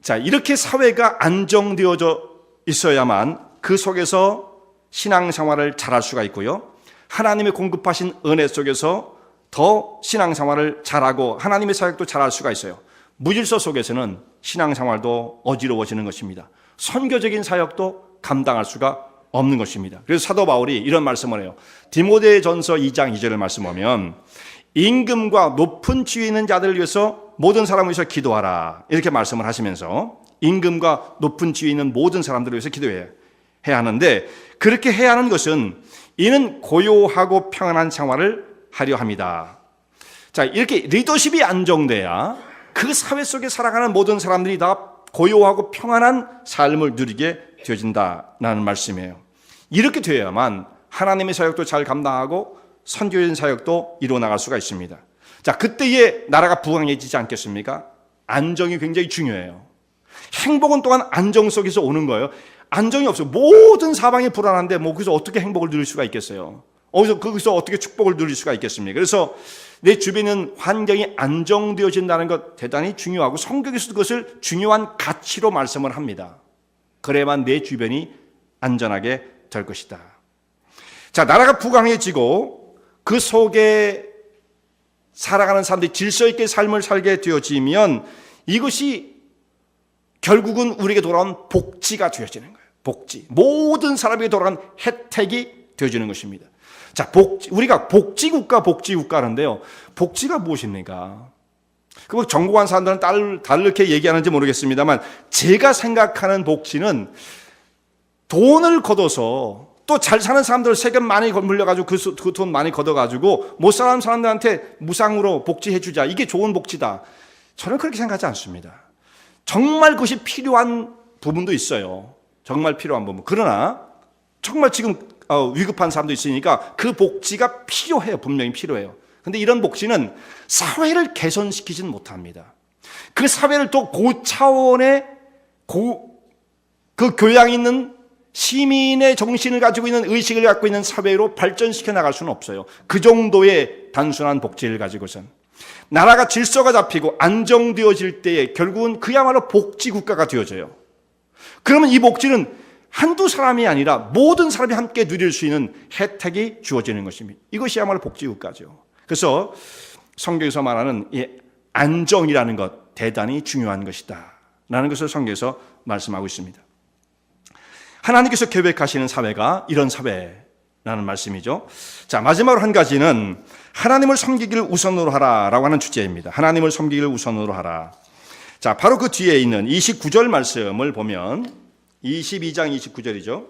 [SPEAKER 1] 자, 이렇게 사회가 안정되어져 있어야만 그 속에서 신앙생활을 잘할 수가 있고요. 하나님의 공급하신 은혜 속에서 더 신앙생활을 잘하고 하나님의 사역도 잘할 수가 있어요. 무질서 속에서는 신앙생활도 어지러워지는 것입니다. 선교적인 사역도 감당할 수가 없는 것입니다. 그래서 사도 바울이 이런 말씀을 해요. 디모데전서 2장 2절을 말씀하면 임금과 높은 지위 있는 자들을 위해서 모든 사람을 위해서 기도하라, 이렇게 말씀을 하시면서 임금과 높은 지위 있는 모든 사람들을 위해서 기도해야 하는데, 그렇게 해야 하는 것은 이는 고요하고 평안한 생활을 하려 합니다. 자, 이렇게 리더십이 안정돼야 그 사회 속에 살아가는 모든 사람들이 다 고요하고 평안한 삶을 누리게 되어진다는 말씀이에요. 이렇게 되어야만 하나님의 사역도 잘 감당하고 선교적인 사역도 이루어나갈 수가 있습니다. 자, 그때에 나라가 부강해지지 않겠습니까? 안정이 굉장히 중요해요. 행복은 또한 안정 속에서 오는 거예요. 안정이 없어요. 모든 사방이 불안한데 거기서 어떻게 행복을 누릴 수가 있겠어요? 거기서 어떻게 축복을 누릴 수가 있겠습니까? 그래서 내 주변은 환경이 안정되어진다는 것 대단히 중요하고 성경에서도 그것을 중요한 가치로 말씀을 합니다. 그래야만 내 주변이 안전하게 될 것이다. 자, 나라가 부강해지고 그 속에 살아가는 사람들이 질서 있게 삶을 살게 되어지면 이것이 결국은 우리에게 돌아온 복지가 되어지는 거예요. 복지. 모든 사람에게 돌아온 혜택이 되어지는 것입니다. 자, 우리가 복지국가 하는데요. 복지가 무엇입니까? 그 정보관 사람들은 다르게 얘기하는지 모르겠습니다만 제가 생각하는 복지는 돈을 걷어서 또 잘 사는 사람들 세금 많이 물려가지고 그 돈 많이 걷어가지고 못 사는 사람들한테 무상으로 복지해주자. 이게 좋은 복지다. 저는 그렇게 생각하지 않습니다. 정말 그것이 필요한 부분도 있어요. 정말 필요한 부분. 그러나 정말 지금 위급한 사람도 있으니까 그 복지가 필요해요. 분명히 필요해요. 그런데 이런 복지는 사회를 개선시키지는 못합니다. 그 사회를 또 고차원의 그 교양 있는 시민의 정신을 가지고 있는 의식을 갖고 있는 사회로 발전시켜 나갈 수는 없어요. 그 정도의 단순한 복지를 가지고선. 나라가 질서가 잡히고 안정되어질 때에 결국은 그야말로 복지국가가 되어져요. 그러면 이 복지는 한두 사람이 아니라 모든 사람이 함께 누릴 수 있는 혜택이 주어지는 것입니다. 이것이야말로 복지국가죠. 그래서 성경에서 말하는 이 안정이라는 것 대단히 중요한 것이다 라는 것을 성경에서 말씀하고 있습니다. 하나님께서 계획하시는 사회가 이런 사회라는 말씀이죠. 자, 마지막으로 한 가지는 하나님을 섬기기를 우선으로 하라라고 하는 주제입니다. 하나님을 섬기기를 우선으로 하라. 자, 바로 그 뒤에 있는 29절 말씀을 보면 22장 29절이죠.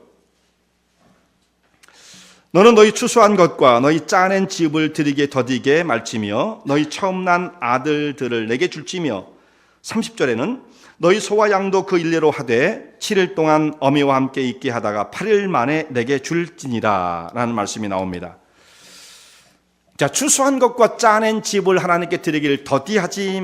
[SPEAKER 1] 너는 너희 추수한 것과 너희 짜낸 집을 드리게 더디게 말지며 너희 처음 난 아들들을 내게 줄지며 30절에는 너희 소와 양도 그 일례로 하되 7일 동안 어미와 함께 있게 하다가 8일 만에 내게 줄지니라 라는 말씀이 나옵니다. 자, 추수한 것과 짜낸 집을 하나님께 드리기를 더디게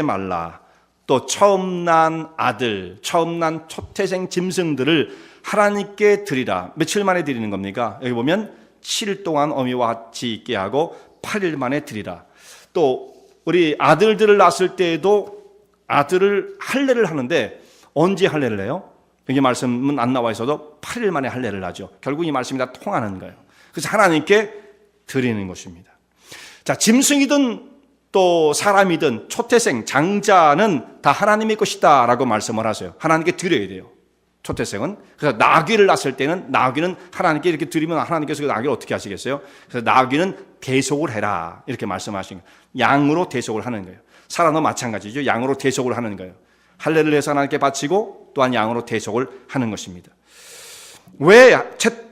[SPEAKER 1] 말라. 또 처음 난 아들, 처음 난 초태생 짐승들을 하나님께 드리라. 며칠 만에 드리는 겁니까? 여기 보면 7일 동안 어미와 같이 있게 하고 8일 만에 드리라. 또 우리 아들들을 낳았을 때에도 아들을 할례를 하는데 언제 할례를 해요? 여기 말씀은 안 나와 있어도 8일 만에 할례를 하죠. 결국 이 말씀이 다 통하는 거예요. 그래서 하나님께 드리는 것입니다. 자, 짐승이든 또 사람이든 초태생, 장자는 다 하나님의 것이다 라고 말씀을 하세요. 하나님께 드려야 돼요. 초태생은. 그래서 나귀를 낳았을 때는 나귀는 하나님께 이렇게 드리면 하나님께서 그 나귀를 어떻게 하시겠어요? 그래서 나귀는 대속을 해라 이렇게 말씀하신 거예요. 양으로 대속을 하는 거예요. 사람도 마찬가지죠. 양으로 대속을 하는 거예요. 할례를 해서 하나님께 바치고 또한 양으로 대속을 하는 것입니다. 왜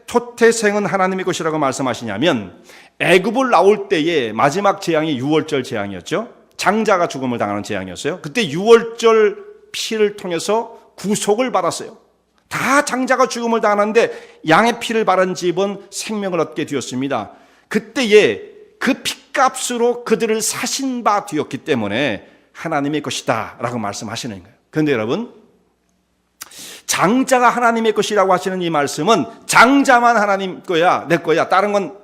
[SPEAKER 1] 초태생은 하나님의 것이라고 말씀하시냐면 애굽을 나올 때의 마지막 재앙이 유월절 재앙이었죠. 장자가 죽음을 당하는 재앙이었어요. 그때 유월절 피를 통해서 구속을 받았어요. 다 장자가 죽음을 당하는데 양의 피를 바른 집은 생명을 얻게 되었습니다. 그때에 그 피값으로 그들을 사신 바 되었기 때문에 하나님의 것이다 라고 말씀하시는 거예요. 그런데 여러분, 장자가 하나님의 것이라고 하시는 이 말씀은 장자만 하나님 거야, 내 거야, 다른 건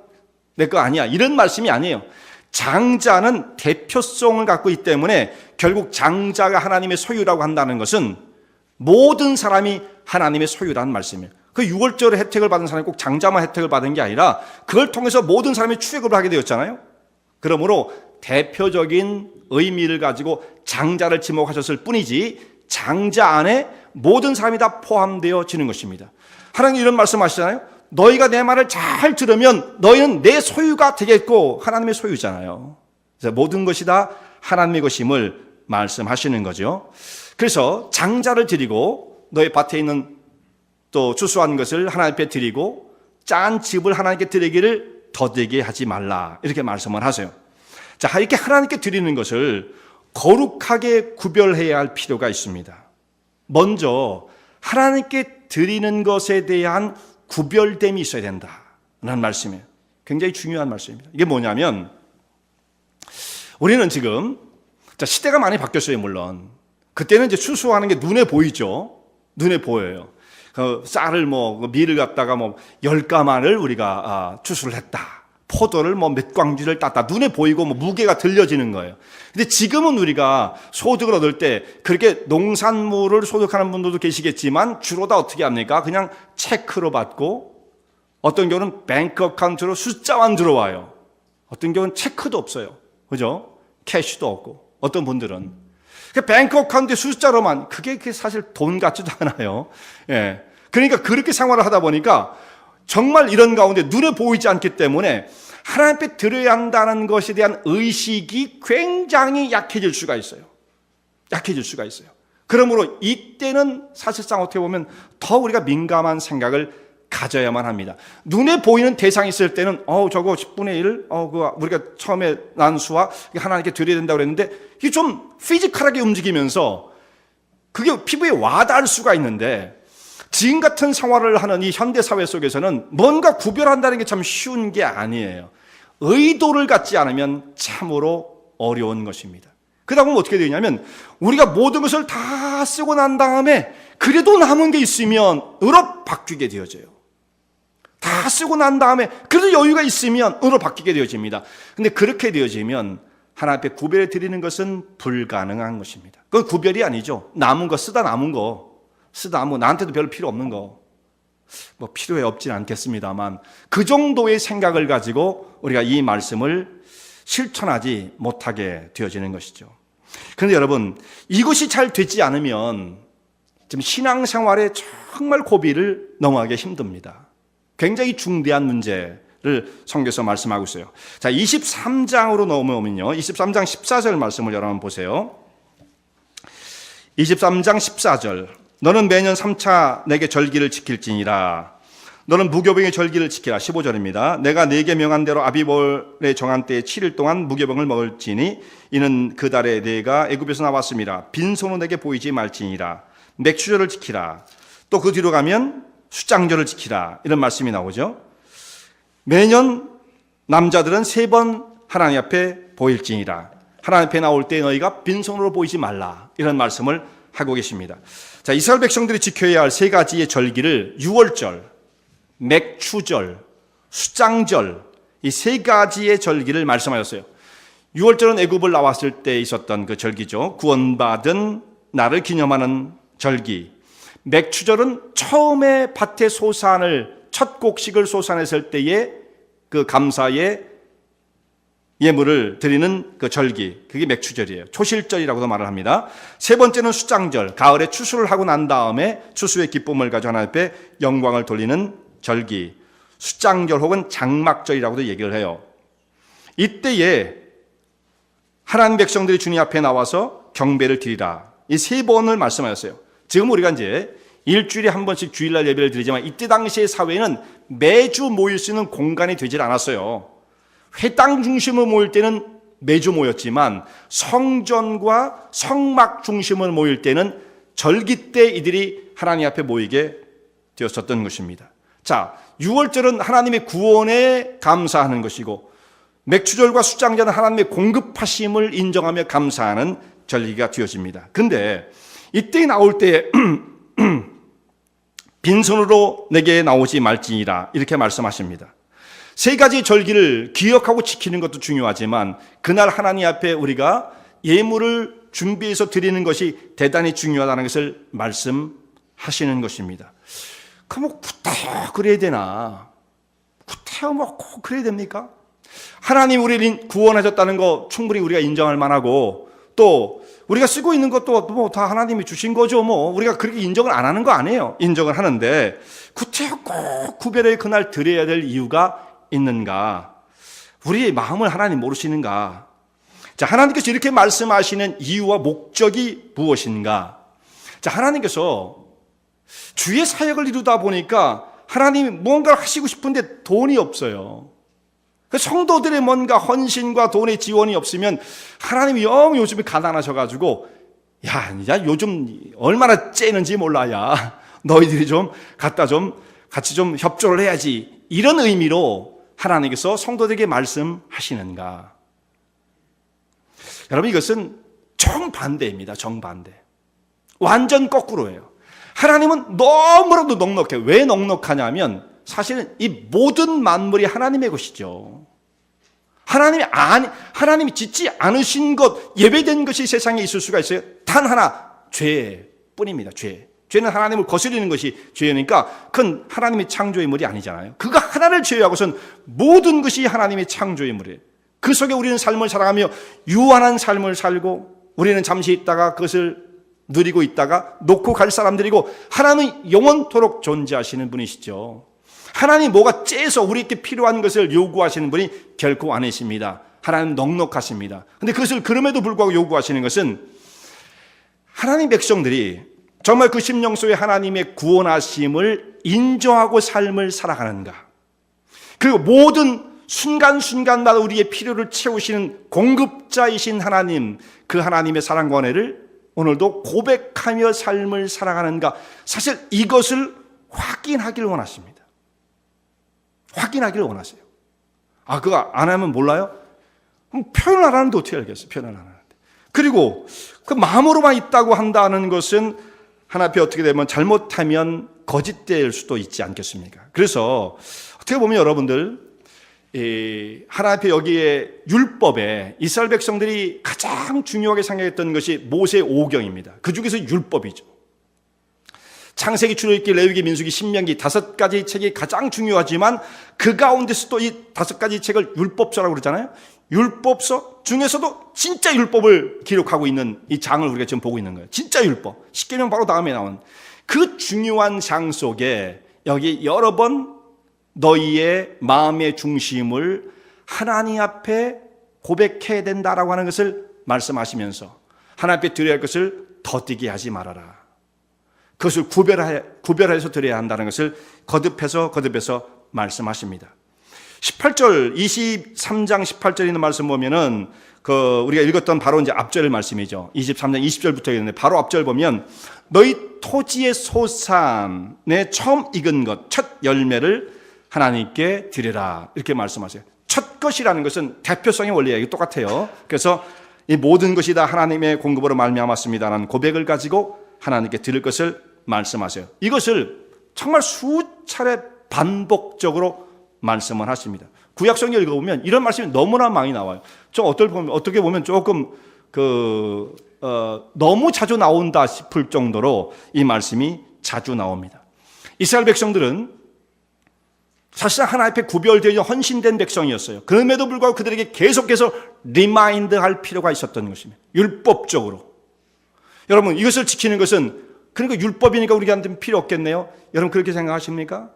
[SPEAKER 1] 내 거 아니야, 이런 말씀이 아니에요. 장자는 대표성을 갖고 있기 때문에 결국 장자가 하나님의 소유라고 한다는 것은 모든 사람이 하나님의 소유라는 말씀이에요. 그 6월절 혜택을 받은 사람이 꼭 장자만 혜택을 받은 게 아니라 그걸 통해서 모든 사람이 출애굽을 하게 되었잖아요. 그러므로 대표적인 의미를 가지고 장자를 지목하셨을 뿐이지 장자 안에 모든 사람이 다 포함되어지는 것입니다. 하나님 이런 말씀하시잖아요. 너희가 내 말을 잘 들으면 너희는 내 소유가 되겠고, 하나님의 소유잖아요. 그래서 모든 것이 다 하나님의 것임을 말씀하시는 거죠. 그래서 장자를 드리고 너희 밭에 있는 또 추수한 것을 하나님께 드리고 짠 집을 하나님께 드리기를 더디게 하지 말라 이렇게 말씀을 하세요. 자, 이렇게 하나님께 드리는 것을 거룩하게 구별해야 할 필요가 있습니다. 먼저 하나님께 드리는 것에 대한 구별됨이 있어야 된다는 말씀이에요. 굉장히 중요한 말씀입니다. 이게 뭐냐면 우리는 지금 시대가 많이 바뀌었어요. 물론 그때는 이제 추수하는 게 눈에 보이죠. 눈에 보여요. 그 쌀을 밀을 갖다가 10가마를 우리가 추수를 했다. 포도를 몇 광주를 땄다. 눈에 보이고 무게가 들려지는 거예요. 근데 지금은 우리가 소득을 얻을 때 그렇게 농산물을 소득하는 분들도 계시겠지만 주로 다 어떻게 합니까? 그냥 체크로 받고 어떤 경우는 뱅크 어카운트로 숫자만 들어와요. 어떤 경우는 체크도 없어요. 그죠? 캐시도 없고. 어떤 분들은 뱅크 어카운트에 숫자로만, 그게 사실 돈 같지도 않아요. 예. 그러니까 그렇게 생활을 하다 보니까 정말 이런 가운데 눈에 보이지 않기 때문에 하나님 앞에 드려야 한다는 것에 대한 의식이 굉장히 약해질 수가 있어요. 약해질 수가 있어요. 그러므로 이때는 사실상 어떻게 보면 더 우리가 민감한 생각을 가져야만 합니다. 눈에 보이는 대상이 있을 때는 저거 10분의 1 우리가 처음에 난 수와 하나님께 드려야 된다고 그랬는데 이게 좀 피지컬하게 움직이면서 그게 피부에 와닿을 수가 있는데, 지금 같은 생활을 하는 이 현대 사회 속에서는 뭔가 구별한다는 게 참 쉬운 게 아니에요. 의도를 갖지 않으면 참으로 어려운 것입니다. 그러다 보면 어떻게 되냐면 우리가 모든 것을 다 쓰고 난 다음에 그래도 남은 게 있으면 으로 바뀌게 되어져요. 다 쓰고 난 다음에 그래도 여유가 있으면 으로 바뀌게 되어집니다. 근데 그렇게 되어지면 하나님 앞에 구별해 드리는 것은 불가능한 것입니다. 그건 구별이 아니죠. 남은 거, 쓰다 남은 거, 나한테도 별로 필요 없는 거, 필요해 없진 않겠습니다만 그 정도의 생각을 가지고 우리가 이 말씀을 실천하지 못하게 되어지는 것이죠. 그런데 여러분, 이것이 잘 되지 않으면 지금 신앙생활에 정말 고비를 넘어가기 힘듭니다. 굉장히 중대한 문제를 성경에서 말씀하고 있어요. 자, 23장으로 넘어오면요, 23장 14절 말씀을 여러분 보세요. 23장 14절. 너는 매년 3차 내게 절기를 지킬지니라. 너는 무교병의 절기를 지키라. 15절입니다. 내가 네게 명한 대로 아비볼에 정한 때에 7일 동안 무교병을 먹을지니 이는 그 달에 네가 애굽에서 나왔음이라. 빈손으로 내게 보이지 말지니라. 맥주절을 지키라. 또 그 뒤로 가면 수장절을 지키라. 이런 말씀이 나오죠. 매년 남자들은 3번 하나님 앞에 보일지니라. 하나님 앞에 나올 때 너희가 빈손으로 보이지 말라. 이런 말씀을 하고 계십니다. 자, 이스라엘 백성들이 지켜야 할 3가지의 절기를 유월절, 맥추절, 수장절, 이 3가지의 절기를 말씀하셨어요. 유월절은 애굽을 나왔을 때 있었던 그 절기죠. 구원받은 날을 기념하는 절기. 맥추절은 처음에 밭에 소산을, 첫 곡식을 소산했을 때의 그 감사의 예물을 드리는 그 절기, 그게 맥추절이에요. 초실절이라고도 말을 합니다. 3번째는 수장절, 가을에 추수를 하고 난 다음에 추수의 기쁨을 가지고 하나님 앞에 영광을 돌리는 절기, 수장절 혹은 장막절이라고도 얘기를 해요. 이때에 하나님 백성들이 주님 앞에 나와서 경배를 드리라, 이 3번을 말씀하셨어요. 지금 우리가 이제 일주일에 한 번씩 주일날 예배를 드리지만 이때 당시의 사회는 매주 모일 수 있는 공간이 되질 않았어요. 회당 중심으로 모일 때는 매주 모였지만 성전과 성막 중심으로 모일 때는 절기 때 이들이 하나님 앞에 모이게 되었었던 것입니다. 자, 유월절은 하나님의 구원에 감사하는 것이고 맥추절과 수장절은 하나님의 공급하심을 인정하며 감사하는 절기가 되어집니다. 근데 이때 나올 때 빈손으로 내게 나오지 말지니라 이렇게 말씀하십니다. 3가지 절기를 기억하고 지키는 것도 중요하지만 그날 하나님 앞에 우리가 예물을 준비해서 드리는 것이 대단히 중요하다는 것을 말씀하시는 것입니다. 그럼 구태여 그래야 되나? 구태여 뭐 꼭 그래야 됩니까? 하나님 우리를 구원하셨다는 거 충분히 우리가 인정할 만하고 또 우리가 쓰고 있는 것도 뭐 다 하나님이 주신 거죠. 뭐 우리가 그렇게 인정을 안 하는 거 아니에요. 인정을 하는데 구태여 꼭 구별해 그날 드려야 될 이유가 있는가? 우리의 마음을 하나님 모르시는가? 자, 하나님께서 이렇게 말씀하시는 이유와 목적이 무엇인가? 자, 하나님께서 주의 사역을 이루다 보니까 하나님이 무언가를 하시고 싶은데 돈이 없어요. 성도들의 뭔가 헌신과 돈의 지원이 없으면 하나님이 영 요즘에 가난하셔가지고 야 요즘 얼마나 째는지 몰라. 야 너희들이 좀 갖다 좀 같이 좀 협조를 해야지. 이런 의미로 하나님께서 성도들에게 말씀하시는가? 여러분 이것은 정반대입니다. 정반대. 완전 거꾸로예요. 하나님은 너무나도 넉넉해요. 왜 넉넉하냐면 사실은 이 모든 만물이 하나님의 것이죠. 하나님이 짓지 않으신 것, 예배된 것이 세상에 있을 수가 있어요? 단 하나, 죄뿐입니다. 죄는 하나님을 거스리는 것이 죄니까 그건 하나님의 창조의물이 아니잖아요. 그거 하나를 제외하고선 모든 것이 하나님의 창조의물이에요. 그 속에 우리는 삶을 살아가며 유한한 삶을 살고 우리는 잠시 있다가 그것을 누리고 있다가 놓고 갈 사람들이고 하나님은 영원토록 존재하시는 분이시죠. 하나님 뭐가 째서 우리에게 필요한 것을 요구하시는 분이 결코 아니십니다. 하나님 넉넉하십니다. 그런데 그것을 그럼에도 불구하고 요구하시는 것은 하나님 백성들이 정말 그 심령 속에 하나님의 구원하심을 인정하고 삶을 살아가는가? 그리고 모든 순간순간마다 우리의 필요를 채우시는 공급자이신 하나님, 그 하나님의 사랑과 은혜를 오늘도 고백하며 삶을 살아가는가? 사실 이것을 확인하기를 원하십니다. 확인하기를 원하세요. 아, 그거 안 하면 몰라요? 그럼 표현을 안 하는데 어떻게 알겠어요? 표현을 안 하는데. 그리고 그 마음으로만 있다고 한다는 것은 하나님 앞에 어떻게 되면 잘못하면 거짓될 수도 있지 않겠습니까? 그래서 어떻게 보면 여러분들 하나님 앞에 여기에 율법에 이스라엘 백성들이 가장 중요하게 생각했던 것이 모세 오경입니다. 그 중에서 율법이죠. 창세기, 출애굽기, 레위기, 민수기, 신명기 5가지 책이 가장 중요하지만 그 가운데서도 이 5가지 책을 율법서라고 그러잖아요. 율법서 중에서도 진짜 율법을 기록하고 있는 이 장을 우리가 지금 보고 있는 거예요. 진짜 율법. 십계명 바로 다음에 나온 그 중요한 장 속에 여기 여러 번 너희의 마음의 중심을 하나님 앞에 고백해야 된다라고 하는 것을 말씀하시면서 하나님 앞에 드려야 할 것을 더디게 하지 말아라. 그것을 구별해서 드려야 한다는 것을 거듭해서 말씀하십니다. 18절, 23장 18절에 있는 말씀 보면은 우리가 읽었던 바로 이제 앞절 말씀이죠. 23장 20절부터 있는데 바로 앞절 보면 너희 토지의 소산에 처음 익은 것, 첫 열매를 하나님께 드리라. 이렇게 말씀하세요. 첫 첫 것이라는 것은 대표성의 원리예요. 이게 똑같아요. 그래서 이 모든 것이 다 하나님의 공급으로 말미암았습니다라는 고백을 가지고 하나님께 드릴 것을 말씀하세요. 이것을 정말 수차례 반복적으로 말씀을 하십니다. 구약성경 읽어보면 이런 말씀이 너무나 많이 나와요. 좀 어떻게 보면 조금 너무 자주 나온다 싶을 정도로 이 말씀이 자주 나옵니다. 이스라엘 백성들은 사실상 하나님 앞에 구별되어 헌신된 백성이었어요. 그럼에도 불구하고 그들에게 계속해서 리마인드할 필요가 있었던 것입니다. 율법적으로. 여러분, 이것을 지키는 것은 그러니까 율법이니까 우리한테는 필요 없겠네요. 여러분 그렇게 생각하십니까?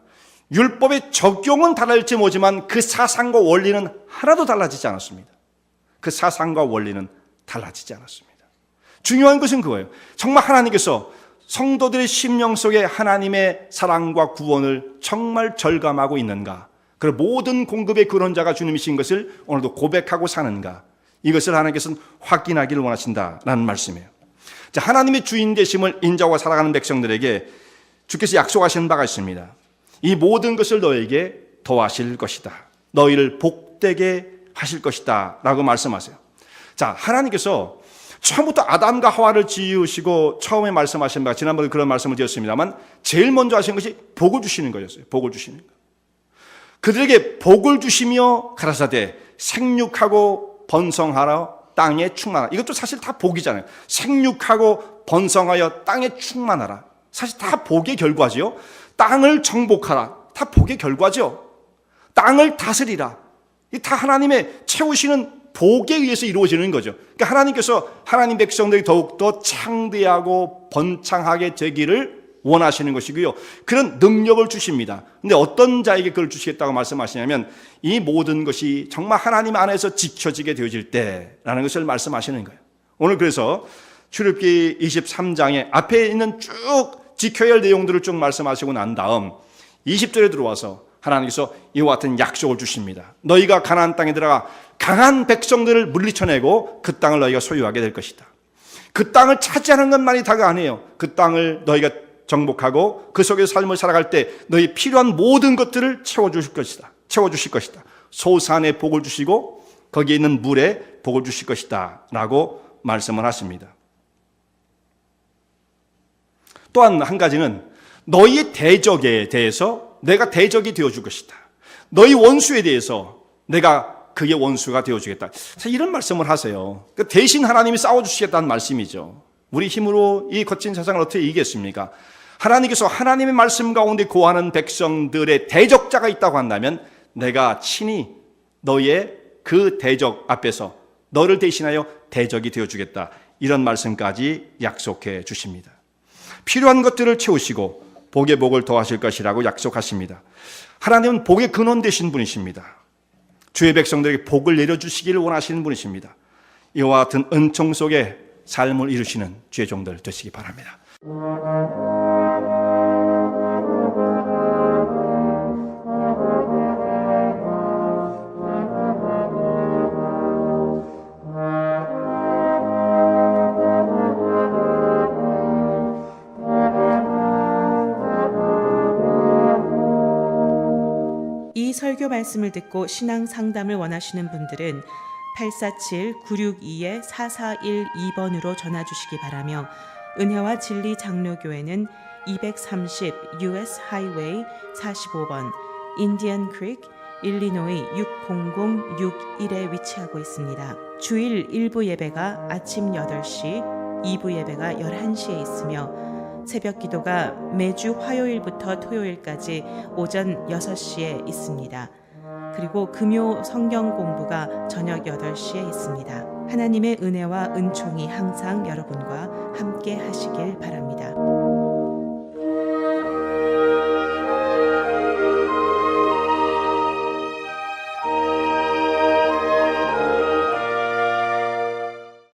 [SPEAKER 1] 율법의 적용은 달라질지 모르지만 그 사상과 원리는 하나도 달라지지 않았습니다. 그 사상과 원리는 달라지지 않았습니다. 중요한 것은 그거예요. 정말 하나님께서 성도들의 심령 속에 하나님의 사랑과 구원을 정말 절감하고 있는가? 그리고 모든 공급의 근원자가 주님이신 것을 오늘도 고백하고 사는가? 이것을 하나님께서는 확인하기를 원하신다라는 말씀이에요. 자, 하나님의 주인 되심을 인정하고 살아가는 백성들에게 주께서 약속하시는 바가 있습니다. 이 모든 것을 너에게 더하실 것이다. 너희를 복되게 하실 것이다 라고 말씀하세요. 자, 하나님께서 처음부터 아담과 하와를 지으시고 처음에 말씀하신 바, 지난번에 그런 말씀을 드렸습니다만 제일 먼저 하신 것이 복을 주시는 거였어요. 복을 주시는 거. 그들에게 복을 주시며 가라사대 생육하고 번성하라 땅에 충만하라. 이것도 사실 다 복이잖아요. 생육하고 번성하여 땅에 충만하라. 사실 다 복의 결과지요. 땅을 정복하라. 다 복의 결과죠. 땅을 다스리라. 이 다 하나님의 채우시는 복에 의해서 이루어지는 거죠. 그러니까 하나님께서 하나님 백성들이 더욱더 창대하고 번창하게 되기를 원하시는 것이고요. 그런 능력을 주십니다. 근데 어떤 자에게 그걸 주시겠다고 말씀하시냐면 이 모든 것이 정말 하나님 안에서 지켜지게 되어질 때라는 것을 말씀하시는 거예요. 오늘 그래서 출애굽기 23장에 앞에 있는 쭉 지켜야 할 내용들을 쭉 말씀하시고 난 다음 20절에 들어와서 하나님께서 이와 같은 약속을 주십니다. 너희가 가나안 땅에 들어가 강한 백성들을 물리쳐내고 그 땅을 너희가 소유하게 될 것이다. 그 땅을 차지하는 것만이 다가 아니에요. 그 땅을 너희가 정복하고 그 속에서 삶을 살아갈 때 너희 필요한 모든 것들을 채워주실 것이다. 채워주실 것이다. 소산에 복을 주시고 거기에 있는 물에 복을 주실 것이다 라고 말씀을 하십니다. 또한 한 가지는 너희의 대적에 대해서 내가 대적이 되어줄 것이다. 너희 원수에 대해서 내가 그의 원수가 되어주겠다. 이런 말씀을 하세요. 대신 하나님이 싸워주시겠다는 말씀이죠. 우리 힘으로 이 거친 세상을 어떻게 이기겠습니까? 하나님께서 하나님의 말씀 가운데 거하는 백성들의 대적자가 있다고 한다면 내가 친히 너의 그 대적 앞에서 너를 대신하여 대적이 되어주겠다. 이런 말씀까지 약속해 주십니다. 필요한 것들을 채우시고 복의 복을 더하실 것이라고 약속하십니다. 하나님은 복의 근원 되신 분이십니다. 주의 백성들에게 복을 내려주시기를 원하시는 분이십니다. 이와 같은 은총 속에 삶을 이루시는 주의 종들 되시기 바랍니다.
[SPEAKER 2] 이 설교 말씀을 듣고 신앙 상담을 원하시는 분들은 847-962-4412번으로 전화 주시기 바라며 은혜와 진리 장로교회는 230 US 하이웨이 45번 인디언 크릭 일리노이 60061에 위치하고 있습니다. 주일 1부 예배가 아침 8시, 2부 예배가 11시에 있으며 새벽 기도가 매주 화요일부터 토요일까지 오전 6시에 있습니다. 그리고 금요 성경 공부가 저녁 8시에 있습니다. 하나님의 은혜와 은총이 항상 여러분과 함께 하시길 바랍니다.